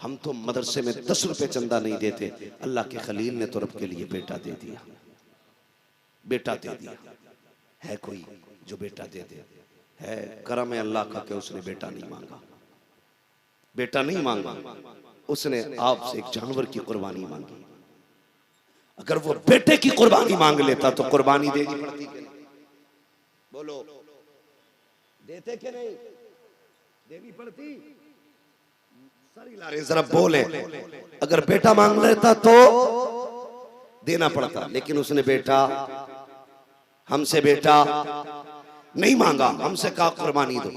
हम तो मदरसे में 10 रुपए चंदा नहीं देते, अल्लाह के खलील ने तो रब के लिए बेटा दे दिया, बेटा दे दिया। है कोई जो बेटा दे दे? है करम है अल्लाह का कि उसने बेटा नहीं मांगा, बेटा नहीं मांगा, उसने आपसे एक जानवर की कुर्बानी मांगी। अगर वो बेटे की कुर्बानी मांग लेता तो कुर्बानी देनी पड़ती कि नहीं? बोलो, देते कि नहीं? देनी पड़ती? जरा बोले, अगर बेटा मांग लेता तो देना पड़ता, लेकिन उसने बेटा हमसे बेटा नहीं मांगा, हमसे कहा कुर्बानी दो,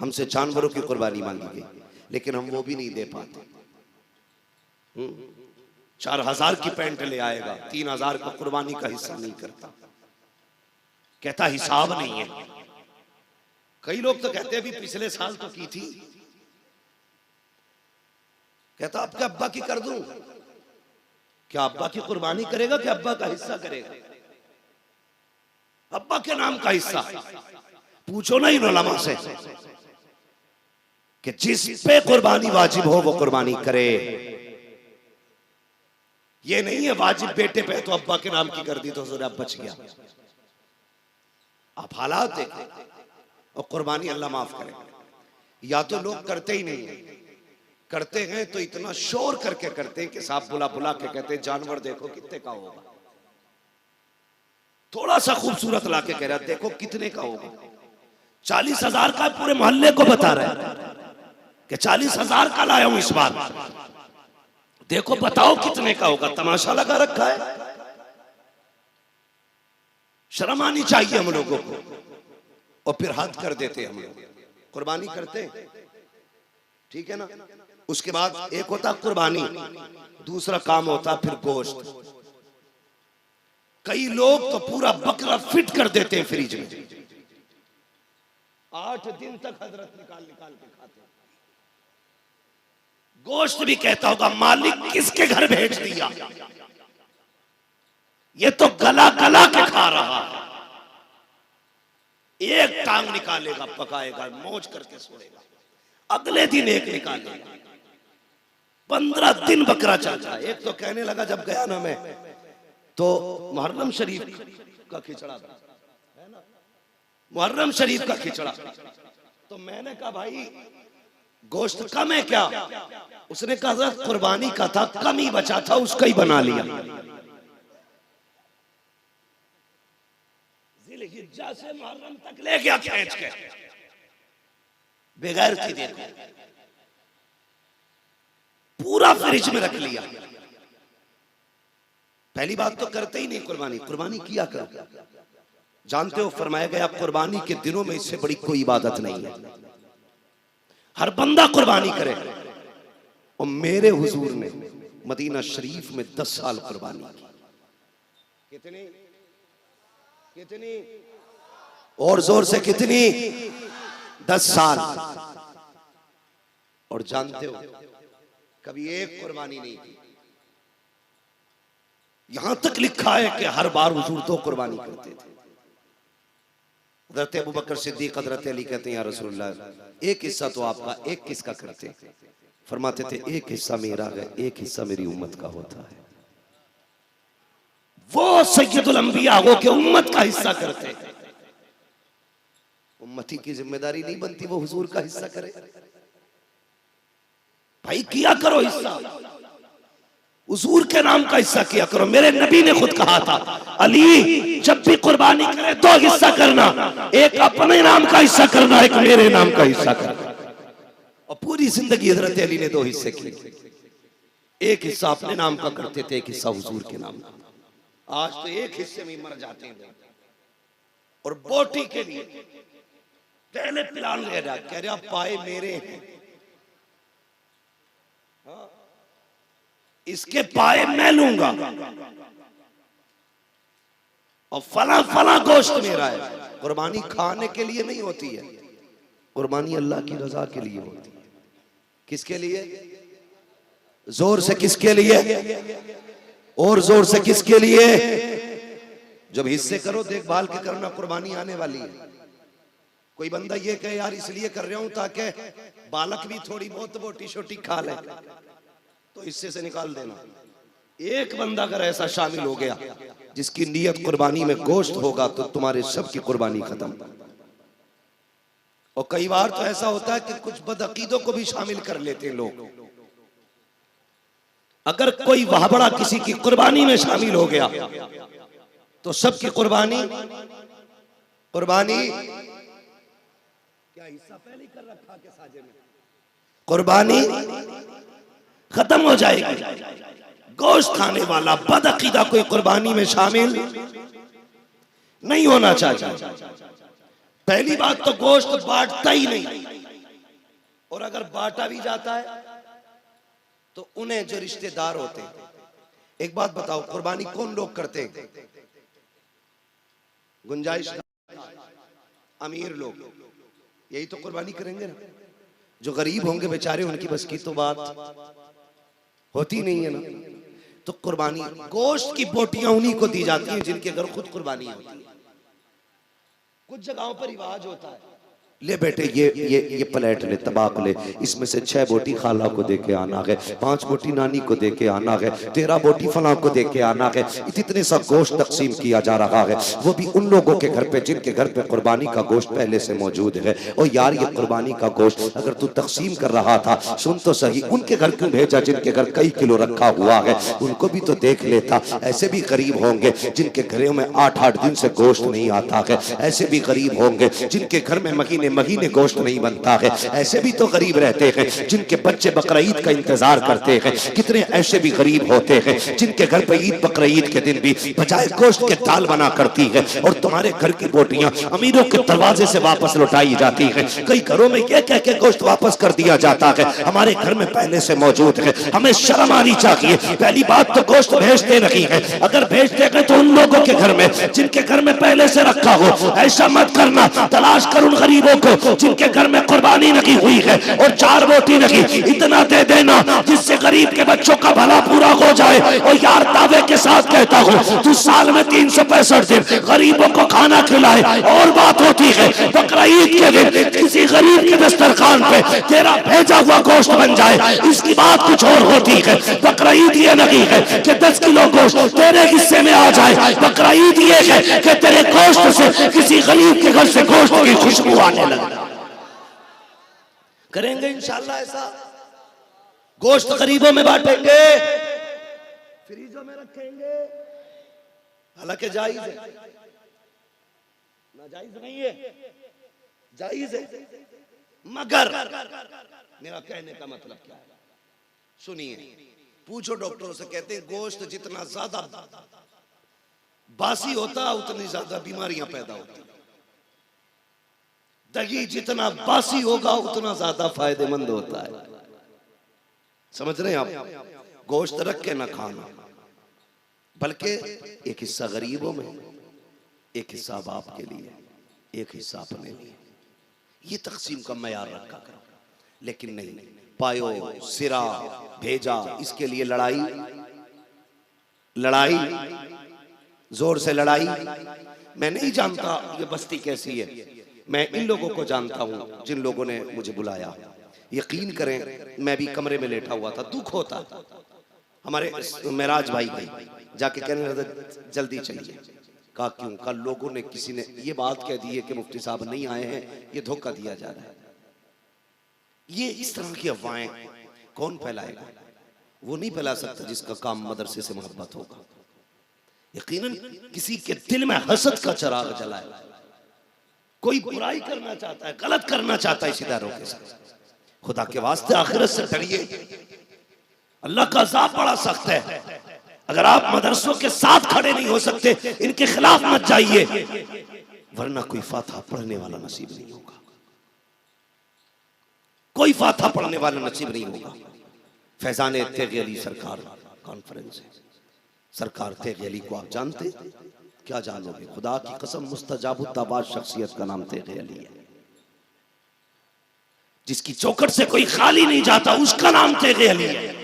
हमसे जानवरों की कुर्बानी मांगी गई, लेकिन हम वो भी नहीं दे पाते। 4000 की पैंट ले आएगा, 3000 का कुर्बानी का हिस्सा नहीं करता, कहता हिसाब नहीं है। कई लोग तो कहते हैं अभी पिछले साल तो की थी, कहता आपके अब्बा की कर दूं? क्या अब्बा की कुर्बानी करेगा कि अब्बा का हिस्सा करेगा? अब्बा के नाम का हिस्सा। पूछो ना इन उलमा से कि जिस पे कुर्बानी वाजिब हो वो कुर्बानी करे। ये नहीं है वाजिब बेटे पे तो अब्बा के नाम की कर दी तो जरा बच गया। आप हालात देखें, और कुर्बानी अल्लाह माफ करे। या तो लोग करते ही नहीं है, करते हैं तो इतना शोर करके करते हैं कि साहब बुला बुला के कहते हैं जानवर देखो कितने का होगा। थोड़ा सा खूबसूरत लाके कह रहा देखो कितने का होगा। 40,000 का पूरे मोहल्ले को बता रहा है कि 40,000 का लाया हूं इस बार, देखो बताओ कितने का होगा। तमाशा लगा रखा है। शर्म आनी चाहिए हम लोगों को। और फिर हद कर देते हम लोग, कुर्बानी करते हैं, ठीक है ना। उसके बाद एक होता कुर्बानी, दूसरा काम होता फिर गोश्त। कई लोग तो पूरा बकरा फिट कर देते हैं फ्रिज में, 8 दिन तक हजरत निकाल निकाल के खाते हैं। गोश्त भी कहता होगा मालिक किसके घर भेज दिया, ये तो गला गला के खा रहा है। एक टांग निकालेगा, पकाएगा, मौज करके सोएगा, अगले दिन एक निकालेगा। 15 दिन बकरा चलता है। एक तो कहने लगा जब गया ना मैं, तो मुहर्रम शरीफ का खिचड़ा था, है ना, मुहर्रम शरीफ का खिचड़ा। तो मैंने कहा भाई गोश्त कम है क्या? उसने कहा कुर्बानी का था, कम ही बचा था, उसका ही बना लिया। जिलहिज्जा से मुहर्रम तक ले गया खींच के, बेगैर थी। देखो पूरा फ्रिज में रख लिया। पहली बात तो करते ही नहीं कुर्बानी। कुर्बानी किया करो। जानते हो फरमाया गया कुर्बानी के दिनों में इससे बड़ी कोई इबादत नहीं है। हर बंदा कुर्बानी करे। और मेरे हुजूर ने मदीना शरीफ में 10 साल कुर्बानी की। कितनी कितनी और जोर से कितनी? 10 साल। और जानते हो कभी एक कुर्बानी नहीं की। यहां तक लिखा है कि हर बार हुजूर 2 कुर्बानी करते थे। हज़रत अबू बकर सिद्दीक, हज़रत अली कहते हैं या रसूलल्लाह एक हिस्सा तो आपका, एक किसका करते? फरमाते थे एक हिस्सा मेरा है, एक हिस्सा मेरी उम्मत का होता है। वो सैयदुल अंबिया हो के उम्मत का हिस्सा करते। उम्मती की जिम्मेदारी नहीं बनती वो हुजूर का हिस्सा करे। भाई किया करो हिस्सा, हुजूर के नाम का हिस्सा किया करो। मेरे नबी ने खुद कहा था अली जब भी कुर्बानी करे 2 हिस्सा करना, एक अपने नाम का हिस्सा करना, एक मेरे नाम का हिस्सा करना। और पूरी जिंदगी हजरत अली ने 2 हिस्से किए। एक हिस्सा अपने नाम का करते थे, एक हिस्सा हुजूर के नाम का। आज तो एक हिस्से में मर जाते हैं। और बोटी के लिए पहले प्लान ले रहा, कह रहा पाए मेरे हैं, इसके पाए मैं लूंगा, और फला फला गोश्त मेरा है। कुर्बानी खाने के लिए नहीं होती है, कुर्बानी अल्लाह की रजा के लिए होती है। किसके लिए? जोर से किसके लिए? और जोर से किसके लिए? जब हिस्से करो देखभाल के करना, कुर्बानी आने वाली है। कोई बंदा ये कहे यार इसलिए कर रहा हूं ताकि बालक भी थोड़ी बहुत बोटी शोटी खा ले, तो हिस्से से निकाल देना। एक बंदा अगर ऐसा शामिल हो गया जिसकी नीयत कुर्बानी में गोश्त होगा, तो तुम्हारे सबकी कुर्बानी खत्म। और कई बार तो ऐसा होता है कि कुछ बदअकीदों को भी शामिल कर लेते हैं लोग। अगर कोई वहाबड़ा किसी की कुर्बानी में शामिल हो गया तो सबकी कुर्बानी क्या हिस्सा पहले कर रखा के साजे में, कुर्बानी खत्म हो जाएगी। गोश्त खाने वाला बदअकीदा कोई कुर्बानी में शामिल नहीं होना चाहिए। पहली बात तो गोश्त बांटता ही नहीं, और अगर बांटा भी जाता है तो उन्हें जो रिश्तेदार होते हैं। एक बात बताओ, कुर्बानी कौन लोग करते हैं? गुंजाइश अमीर लोग, यही तो कुर्बानी करेंगे ना। जो गरीब होंगे बेचारे, उनकी बस की तो बात होती नहीं है ना। तो कुर्बानी, गोश्त की बोटियां उन्हीं को दी जाती हैं जिनके घर खुद कुर्बानी होती है। कुछ जगहों पर रिवाज होता है, ले बेटे ये प्लेट ले, तबाक ले, इसमें से 6 बोटी खाला को दे के आना है, 5 बोटी नानी को दे के आना है, 13 बोटी फलां को दे के आना है। इतने सा गोश्त तकसीम किया जा रहा है, वो भी उन लोगों के घर पे जिनके घर पे कुर्बानी का गोश्त पहले से मौजूद है। और यार ये कुर्बानी का गोश्त अगर तू तकसीम कर रहा था, सुन तो सही, उनके घर क्यों भेजा जिनके घर कई किलो रखा हुआ है? उनको भी तो देख लेता। ऐसे भी गरीब होंगे जिनके घरों में 8-8 दिन से गोश्त नहीं आता है। ऐसे भी गरीब होंगे जिनके घर में महीने गोश्त नहीं बनता है। ऐसे भी तो गरीब रहते हैं जिनके बच्चे बकरा ईद का इंतजार करते हैं। कितने ऐसे भी गरीब होते हैं जिनके घर पे ईद बकरा ईद के दिन भी बजाय गोश्त के दाल बना करती है। और तुम्हारे घर की बोटियां अमीरों के दरवाजे से वापस लौटाई जाती है। कई घरों में ये कह के गोश्त वापस कर दिया जाता है, हमारे घर में पहले से मौजूद है। हमें शर्म आनी चाहिए। पहली बात तो गोश्त भेजते नहीं है, अगर भेजते हैं तो उन लोगों के घर में जिनके घर में पहले से रखा हो। ऐसा मत करना, तलाश कर उन गरीबों को जिनके घर में कुर्बानी लगी हुई है और 4 बोटी लगी, इतना दे देना जिससे गरीब के बच्चों का भला पूरा हो जाए। और यार दावे के साथ कहता हूँ, तू साल में 365 दिन गरीबों को खाना खिलाए। और बात होती है बकरा ईद के दिन किसी गरीब के दस्तरखान पे तेरा भेजा हुआ गोश्त बन जाए, इसकी बात कुछ और होती है। बकरा ईद ये नहीं है कि 10 किलो गोश्त तेरे हिस्से में आ जाए। बकरा ईद ये है कि तेरे गोश्त से किसी गरीब के घर से गोश्त की खुशबू आने लगे। करेंगे इंशाल्लाह ऐसा। गोश्त गरीबों में बांटेंगे, फ्रीजों में रखेंगे। हालांकि जायज है, नाजायज नहीं है, जायज है। मगर मेरा कहने का मतलब क्या है, सुनिए। पूछो डॉक्टरों से, कहते हैं गोश्त जितना ज्यादा बासी होता उतनी ज्यादा बीमारियां पैदा होती। दही जितना बासी होगा उतना ज्यादा फायदेमंद होता है। समझ रहे हैं आप? गोश्त रख के ना खाना, बल्कि एक हिस्सा गरीबों में, एक हिस्सा बाप के लिए, एक हिस्सा अपने लिए। ये तकसीम का मयार रखा करो। लेकिन नहीं, पायो सिरा भेजा, इसके लिए लड़ाई जोर से लड़ाई। मैं नहीं जानता ये बस्ती कैसी है, मैं इन लोगों को जानता हूं जिन लोगों ने मुझे बुलाया। यकीन करें, मैं भी कमरे में लेटा हुआ था, दुख होता। हमारे मेराज भाई गए, जाके कहने लगा जल्दी चलिए। कहा क्यों? कल लोगों ने, किसी ने ये बात कह दी है कि मुफ्ती साहब नहीं आए हैं, ये धोखा दिया जा रहा है। ये इस तरह की अफवाहें कौन फैलाएगा? वो नहीं फैला सकता जिसका काम मदरसे से मोहब्बत होगा। यकीनन किसी के दिल में हसद का चिराग जला है, कोई बुराई करना चाहता है, गलत करना चाहता है इस इदारों के साथ। खुदा के वास्ते आखिरत से डरिए, अल्लाह का अज़ाब बड़ा सख्त है। अगर आप मदरसों के साथ खड़े नहीं हो सकते, इनके खिलाफ मत जाइए, वरना कोई फातिहा पढ़ने वाला नसीब नहीं होगा। कोई फातिहा पढ़ने वाला नसीब नहीं होगा। फैजान तेगी अली सरकार कॉन्फ्रेंस है। सरकार तेगी अली को आप जानते? क्या जानोगे? खुदा की कसम, मुस्तजाबुत्ताबाद शख्सियत का नाम तेगी अली है। जिसकी चौखट से कोई खाली नहीं जाता, उसका नाम तेगी अली है।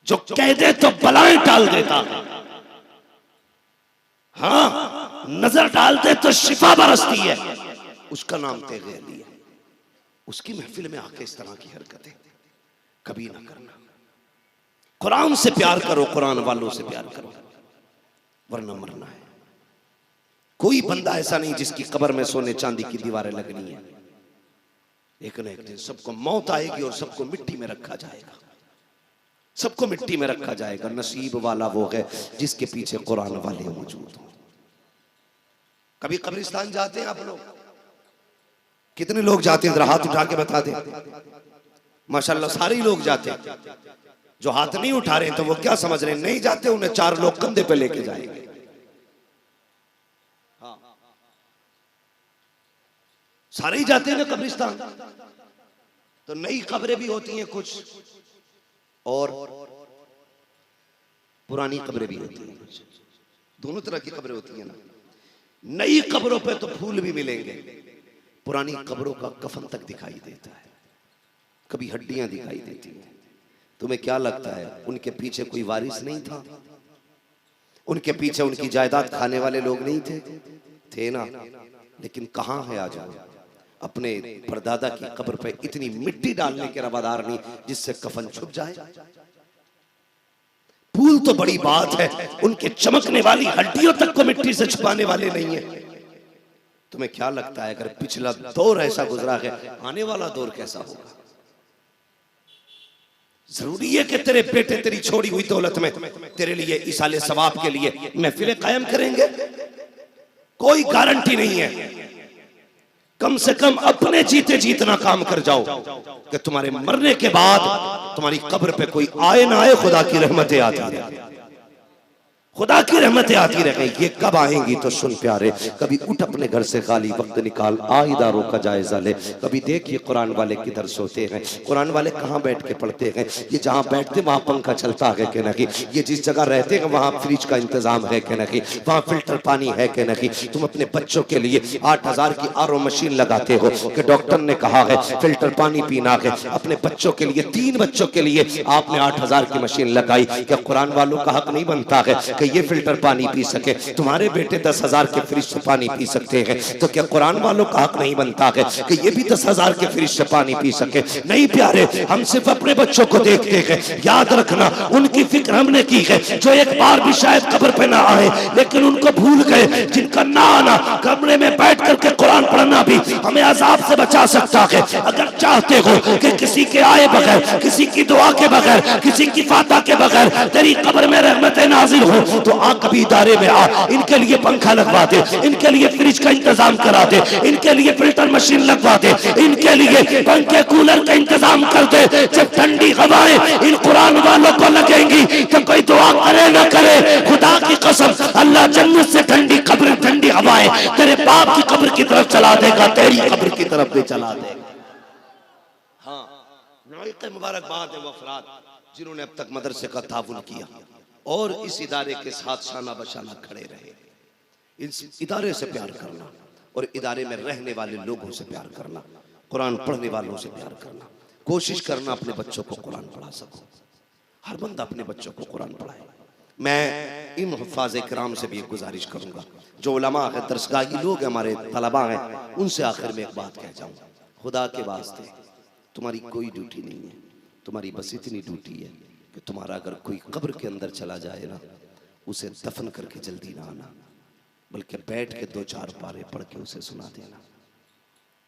जो कह दे तो बलाएं टाल देता, हाँ, नजर डाल दे तो शिफा बरसती है। उसका नाम तेगे अली है। उसकी महफिल में आके इस तरह की हरकतें कभी ना करना। कुरान से प्यार करो, कुरान वालों से प्यार करो, वरना मरना है। कोई बंदा ऐसा नहीं जिसकी कब्र में सोने चांदी की दीवारें लगनी है। एक न एक दिन सबको मौत आएगी और सबको मिट्टी में रखा जाएगा, सबको मिट्टी में रखा जाएगा। नसीब वाला वो है जिसके पीछे कुरान वाले मौजूद हो। कभी कब्रिस्तान जाते हैं आप लोग? कितने लोग जाते हैं? जरा हाथ उठा के बता दें। माशाल्लाह सारे ही लोग जाते हैं। जो हाथ नहीं उठा रहे हैं तो वो क्या समझ रहे हैं? नहीं जाते, उन्हें 4 लोग कंधे पे लेके जाएंगे। हाँ, सारे ही जाते हैं ना कब्रिस्तान। तो नई कब्रें भी होती हैं कुछ, और पुरानी कब्रें भी होती हैं कुछ। दोनों तरह की कब्रें होती हैं ना। नई कब्रों पे तो फूल भी मिलेंगे, पुरानी कब्रों का कफन तक दिखाई देता है, कभी हड्डियां दिखाई देती हैं। तुम्हें क्या लगता है उनके पीछे कोई वारिस नहीं था? उनके पीछे उनकी जायदाद खाने वाले लोग नहीं थे? थे ना। लेकिन कहां है आज वो? अपने परदादा की कब्र पे इतनी मिट्टी डालने के रवादार नहीं जिससे कफन छुप जाए। फूल तो बड़ी बात है, उनके चमकने वाली हड्डियों तक को मिट्टी से छुपाने वाले नहीं है। तुम्हें क्या लगता है अगर पिछला दौर ऐसा गुजरा है, आने वाला दौर कैसा होगा? जरूरी है कि तेरे बेटे तेरी छोड़ी हुई दौलत में तेरे लिए इसाले सवाब के लिए महफिलें कायम करेंगे? कोई गारंटी नहीं है। कम से कम अपने जीते जीतना काम कर जाओ कि तुम्हारे मरने के बाद तुम्हारी कब्र पे कोई आए ना आए, खुदा की रहमतें आती रहे, खुदा की रहमतें आती रहे। ये कब आएंगी तो सुन प्यारे, कभी उठ अपने घर से खाली वक्त निकाल, आ इदारों का जायजा ले। कभी देखिए कुरान वाले किधर सोते हैं, कुरान वाले कहाँ बैठ के पढ़ते हैं। ये जहाँ बैठते वहाँ पंखा चलता है कि नहीं, ये जिस जगह रहते हैं वहाँ फ्रिज का इंतजाम है कि नहीं, वहाँ फिल्टर पानी है कि नहीं। तुम अपने बच्चों के लिए 8,000 की RO मशीन लगाते हो कि डॉक्टर ने कहा है फिल्टर पानी पीना है। अपने बच्चों के लिए, 3 बच्चों के लिए आपने 8,000 की मशीन लगाई। क्या कुरान वालों का हक नहीं बनता है कि ये फिल्टर पानी पी सके? तुम्हारे बेटे 10,000 के फ्रिज से पानी पी सकते हैं, तो क्या कुरान वालों का हक नहीं बनता है कि ये भी 10,000 के फ्रिज से पानी पी सके? नहीं प्यारे, हम सिर्फ अपने बच्चों को देखते हैं। याद रखना, उनकी फिक्र हमने की है जो एक बार भी शायद कब्र पे ना आए, लेकिन उनको भूल गए जिनका ना आना, कमरे में बैठ करके कुरान पढ़ना भी हमें अजाब से बचा सकता है। अगर चाहते हो कि किसी के आए बगैर, किसी की दुआ के बगैर, किसी की फाता के बगैर तेरी कब्र में रहमतें नाजिल हो, तो कभी इदारे में आ, इनके लिए पंखा लगवा दे, इनके लिए फ्रिज का इंतजाम करा दे, इनके लिए फिल्टर मशीन लगवा दे, इनके लिए पंखे कूलर का इंतजाम कर दे। जब ठंडी हवाएं इन कुरान वालों को लगेंगी तो कोई दुआ करे ना करे, खुदा की कसम अल्लाह जन्नत से ठंडी कब्र, ठंडी हवाएं तेरे बाप की कब्र की तरफ चला देगा, तेरी कब्र की तरफ भी चला देगा। हाँ, मुबारकबाद है वो अफराद जिन्होंने अब तक मदरसे का ताउन किया और इस इदारे के साथ शाना बशाना खड़े रहे। इस इदारे से प्यार करना और इदारे में रहने वाले लोगों से प्यार करना, कुरान पढ़ने वालों से प्यार करना, कोशिश करना अपने बच्चों को कुरान पढ़ा सको। हर बंदा अपने बच्चों को कुरान पढ़ाए। मैं इन हुफ़ाज़ किराम से भी एक गुजारिश करूंगा, जो उलमा है, दरसगाही लोग हमारे तलबा हैं, उनसे आखिर में एक बात कह जाऊँ, खुदा के वास्ते तुम्हारी कोई ड्यूटी नहीं है, तुम्हारी बस इतनी ड्यूटी है कि तुम्हारा अगर कोई कब्र के अंदर चला जाए ना, उसे दफन करके जल्दी ना आना, बल्कि बैठ के 2-4 पारे पढ़ के उसे सुना देना,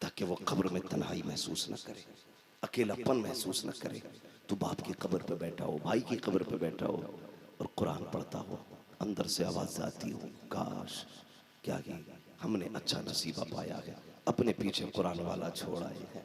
ताकि वो कब्र में तन्हाई महसूस न करे, अकेलापन महसूस न करे। तो बाप की कब्र पे बैठा हो, भाई की कब्र पे बैठा हो और कुरान पढ़ता हो, अंदर से आवाज़ आती हो, काश क्या ही हमने अच्छा नसीबा पाया है, अपने पीछे कुरान वाला छोड़ आए हैं,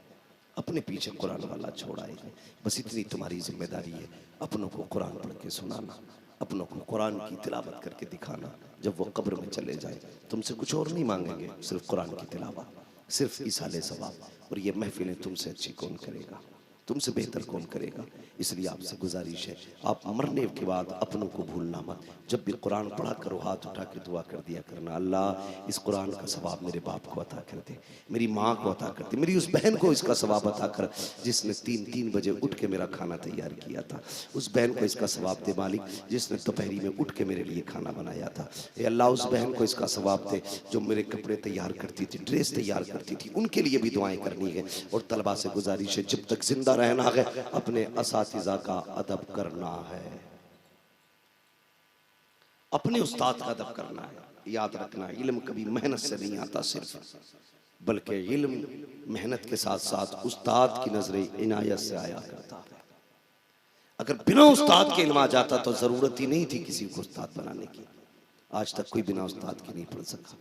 अपने पीछे कुरान वाला छोड़ आए हैं। बस इतनी तुम्हारी जिम्मेदारी है, अपनों को कुरान पढ़ के सुनाना, अपनों को कुरान की तिलावत करके दिखाना। जब वो कब्र में चले जाए तुमसे कुछ और नहीं मांगेंगे, सिर्फ कुरान की तिलावत, सिर्फ इसाले सवाब। और ये महफिलें तुमसे अच्छी कौन करेगा? तुमसे बेहतर कौन करेगा। इसलिए आपसे गुजारिश है, आप मरने के बाद अपनों को भूलना मत। जब भी कुरान पढ़ा करो हाथ उठा के दुआ कर दिया करना, अल्लाह इस कुरान का सवाब मेरे बाप को अता कर दे, मेरी माँ को अता कर दे, मेरी उस बहन को इसका सवाब अता कर जिसने 3 बजे उठ के मेरा खाना तैयार किया था। उस बहन को इसका सवाब दे मालिक जिसने दोपहरी में उठ के मेरे लिए खाना बनाया था। ए अल्लाह उस बहन को इसका सवाब दे जो मेरे कपड़े तैयार करती थी, ड्रेस तैयार करती थी, उनके लिए भी दुआएं करनी है। और तलबा से गुजारिश है, जब तक जिंदा रहना है अपने असातिज़ा का अदब करना है, अपने उस्ताद का अदब करना है। याद रखना, इल्म कभी मेहनत से नहीं आता सिर्फ, बल्कि इल्म मेहनत के साथ साथ उस्ताद की नजर इनायत से आया करता है। अगर बिना उस्ताद के इल्म आ जाता तो जरूरत ही नहीं थी किसी को उस्ताद बनाने की। आज तक कोई बिना उस्ताद के नहीं पढ़ सका।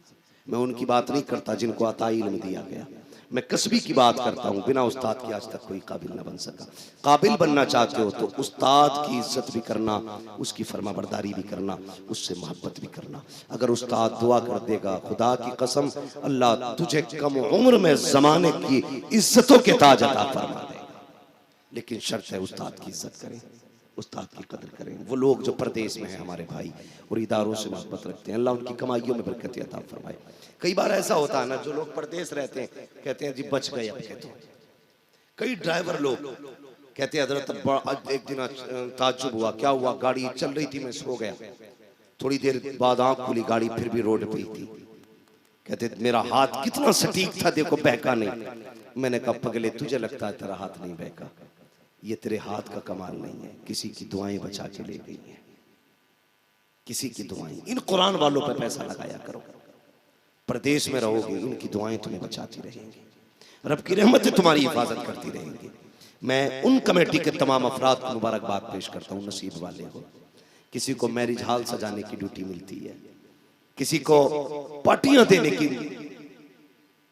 मैं उनकी बात नहीं करता जिनको अता इल्म दिया गया, मैं कसबी की बात करता हूँ। बिना उस्ताद के आज तक कोई काबिल ना बन सका। काबिल बनना चाहते हो तो उस्ताद की इज्जत भी करना, उसकी फरमाबरदारी भी करना, उससे मोहब्बत भी करना। अगर उस्ताद दुआ कर देगा, खुदा की कसम अल्लाह तुझे कम उम्र में जमाने की इज्जतों के ताज अता फरमा देगा। लेकिन शर्त है उस्ताद की इज्जत करें, उस्ताद की कदर करें। वो लोग जो परदेश में हैं हमारे भाई और इदारों से मोहब्बत रखते हैं, अल्लाह उनकी कमाइयों में बरकत अता फरमाए। कई बार ऐसा होता है ना, जो लोग परदेश रहते हैं कहते हैं जी बच गए अब के तो। कई ड्राइवर लोग कहते हैं हजरत एक दिन ताज्जुब हुआ, क्या हुआ, गाड़ी चल रही थी मैं सो गया, थोड़ी देर बाद आंख खुली गाड़ी फिर भी रोड पे ही थी। कहते मेरा हाथ कितना सटीक था, देखो बहका नहीं। मैंने कहा पगले तुझे लगता है तेरा हाथ नहीं बहका, ये तेरे हाथ का कमाल नहीं है, किसी की दुआएं बचा के ले गई है, किसी की दुआएं। इन कुरान वालों पे पैसा लगाया करो, प्रदेश में रहोगे इनकी दुआएं तुम्हें बचाती रहेंगी, रब की रहमतें तुम्हारी हिफाजत करती रहेंगी। मैं उन कमेटी के तमाम अफराद को मुबारकबाद पेश करता हूँ, नसीब वाले हो। किसी को मैरिज हॉल सजाने की ड्यूटी मिलती है, किसी को पार्टियां देने की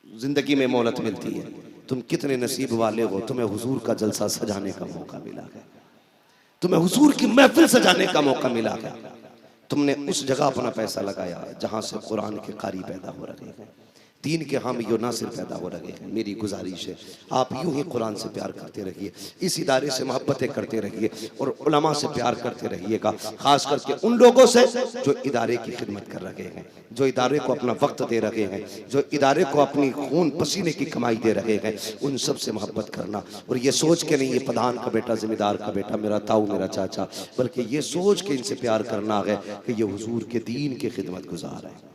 जिंदगी में मोहलत मिलती है। तुम कितने नसीब वाले हो, तुम्हें हुजूर का जलसा सजाने का मौका मिला है, तुम्हें हुजूर की महफिल सजाने का मौका मिला है। तुमने उस जगह अपना पैसा लगाया जहां से कुरान के कारी पैदा हो रहे हैं, दीन के हामी यो नासिर पैदा हो रहे हैं। मेरी गुजारिश है आप यूं ही कुरान से प्यार करते रहिए, इस इदारे से मोहब्बतें करते रहिए और उलमा से प्यार करते रहिएगा, खास करके उन लोगों से जो इदारे की खिदमत कर रहे हैं, जो इदारे को अपना वक्त दे रहे हैं, जो इदारे को अपनी खून पसीने की कमाई दे रहे हैं, उन सब से मोहब्बत करना। और ये सोच के नहीं ये प्रधान का बेटा, जिम्मेदार का बेटा, मेरा ताऊ, मेरा चाचा, बल्कि ये सोच के इनसे प्यार करना है कि ये हुजूर के दीन की खिदमत गुजार है,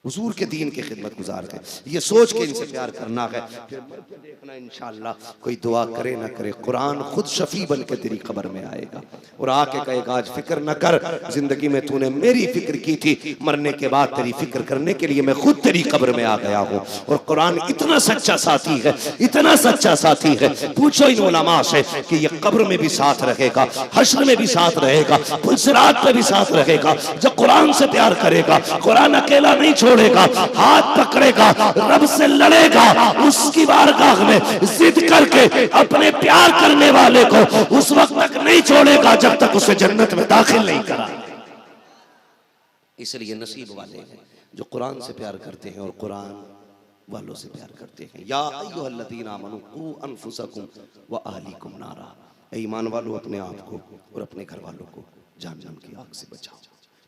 हुजूर के दीन की खिदमत गुजार है। ये सोच के इनसे प्यार करना है। फिर मर के देखना इंशाअल्लाह, कोई दुआ करे ना करे, कुरान खुद शफी बन के तेरी खबर में आएगा और आके कहेगा आज फिक्र न कर, जिंदगी में तूने मेरी फिक्र की थी, मरने के बाद तेरी फिक्र करने के लिए मैं खुद तेरी कब्र में आ गया हूँ। और कुरान इतना सच्चा साथी है, इतना सच्चा साथी है, पूछो इन उलमा से कि ये कब्र में भी साथ रहेगा, हश्र में भी साथ रहेगा, पुलसिरात पे भी साथ रहेगा। जो कुरान से प्यार करेगा, कुरान अकेला नहीं छोड़ेगा, हाथ पकड़ेगा, रब से लड़ेगा, उसकी बारगाह में जिद करके अपने प्यार करने वाले को उस वक्त तक नहीं छोड़ेगा जब तक उसे जन्नत में दाखिल नहीं करा। इसलिए नसीब वाले हैं जो कुरान से प्यार करते हैं और कुरान वालों से प्यार करते हैं। या अय्युहल्लज़ीना आमनू कू अनफुसकुम व अहलीकुम नारा, ईमान वालों अपने आप को और अपने घर वालों को जहन्नम की आग से बचाओ,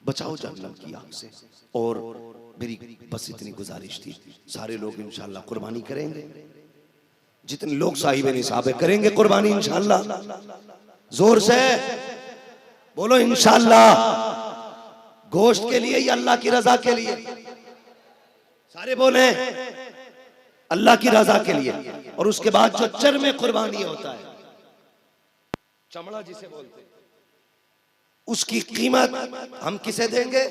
बचाओ जहन्नम की आग से। और मेरी बस इतनी गुजारिश थी, सारे लोग इंशाअल्लाह कुर्बानी करेंगे, जितने लोग साहिब निसाब करेंगे कुर्बानी इंशाअल्लाह, जोर से बोलो इंशाअल्लाह। गोश्त के लिए या अल्लाह की रजा के लिए? सारे बोले अल्लाह की रजा के लिए। और उसके बाद जो चर्म कुर्बानी होता है, चमड़ा जिसे बोलते हैं, उसकी कीमत हम किसे देंगे?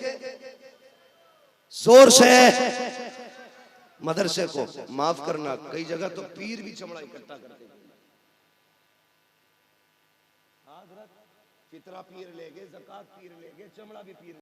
जोर से मदरसे को। माफ करना, कई जगह तो पीर भी चमड़ा इकट्ठा करते हैं। फितरा पीर लेंगे, ज़कात पीर लेंगे, चमड़ा भी पीर